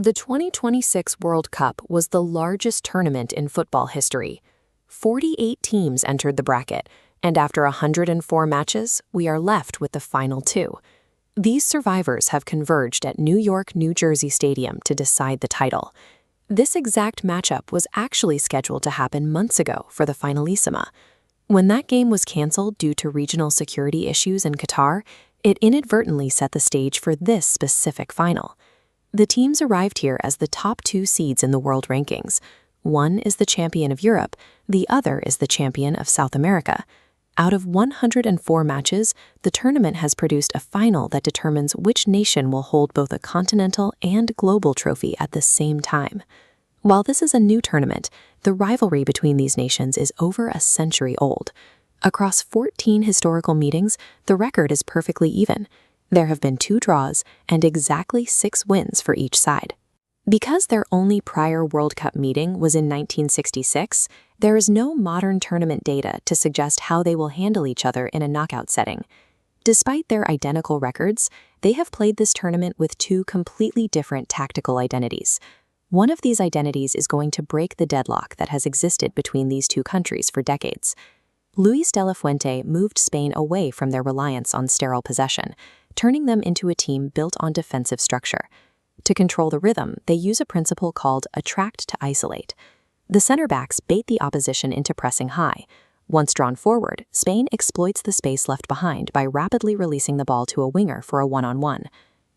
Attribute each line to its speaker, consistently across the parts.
Speaker 1: The 2026 World Cup was the largest tournament in football history. 48 teams entered the bracket, and after 104 matches, we are left with the final two. These survivors have converged at New York, New Jersey Stadium to decide the title. This exact matchup was actually scheduled to happen months ago for the Finalissima. When that game was canceled due to regional security issues in Qatar, it inadvertently set the stage for this specific final. The teams arrived here as the top two seeds in the world rankings. One is the champion of Europe, the other is the champion of South America. Out of 104 matches, the tournament has produced a final that determines which nation will hold both a continental and global trophy at the same time. While this is a new tournament, the rivalry between these nations is over a century old. Across 14 historical meetings, the record is perfectly even. There have been 2 draws and exactly 6 wins for each side. Because their only prior World Cup meeting was in 1966, there is no modern tournament data to suggest how they will handle each other in a knockout setting. Despite their identical records, they have played this tournament with 2 completely different tactical identities. One of these identities is going to break the deadlock that has existed between these 2 countries for decades. Luis de la Fuente moved Spain away from their reliance on sterile possession, turning them into a team built on defensive structure. To control the rhythm, they use a principle called attract to isolate. The center backs bait the opposition into pressing high. Once drawn forward, Spain exploits the space left behind by rapidly releasing the ball to a winger for a one-on-one.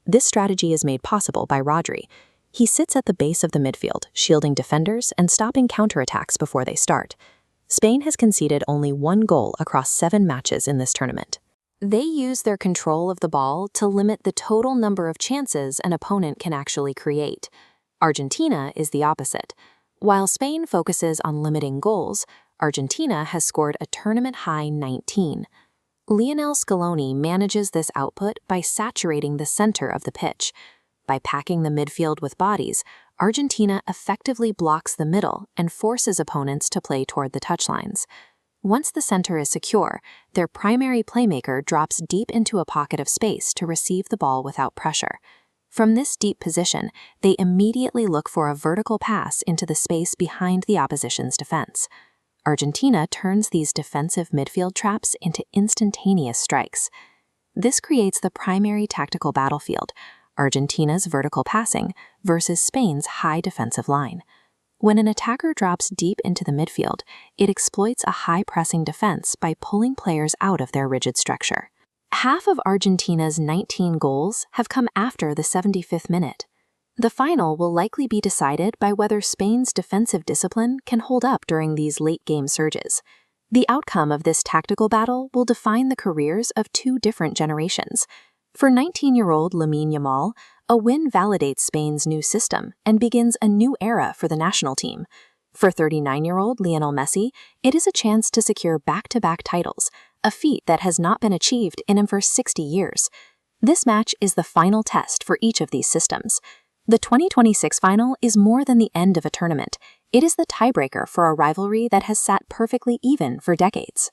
Speaker 1: This strategy is made possible by Rodri. He sits at the base of the midfield, shielding defenders and stopping counterattacks before they start. Spain has conceded only 1 goal across 7 matches in this tournament. They use their control of the ball to limit the total number of chances an opponent can actually create. Argentina is the opposite. While Spain focuses on limiting goals, Argentina has scored a tournament-high 19. Lionel Scaloni manages this output by saturating the center of the pitch. By packing the midfield with bodies, Argentina effectively blocks the middle and forces opponents to play toward the touchlines. Once the center is secure, their primary playmaker drops deep into a pocket of space to receive the ball without pressure. From this deep position, they immediately look for a vertical pass into the space behind the opposition's defense. Argentina turns these defensive midfield traps into instantaneous strikes. This creates the primary tactical battlefield, Argentina's vertical passing versus Spain's high defensive line. When an attacker drops deep into the midfield, it exploits a high-pressing defense by pulling players out of their rigid structure. Half of Argentina's 19 goals have come after the 75th minute. The final will likely be decided by whether Spain's defensive discipline can hold up during these late-game surges. The outcome of this tactical battle will define the careers of 2 different generations. For 19-year-old Lamine Yamal, a win validates Spain's new system and begins a new era for the national team. For 39-year-old Lionel Messi, it is a chance to secure back-to-back titles, a feat that has not been achieved in over 60 years. This match is the final test for each of these systems. The 2026 final is more than the end of a tournament. It is the tiebreaker for a rivalry that has sat perfectly even for decades.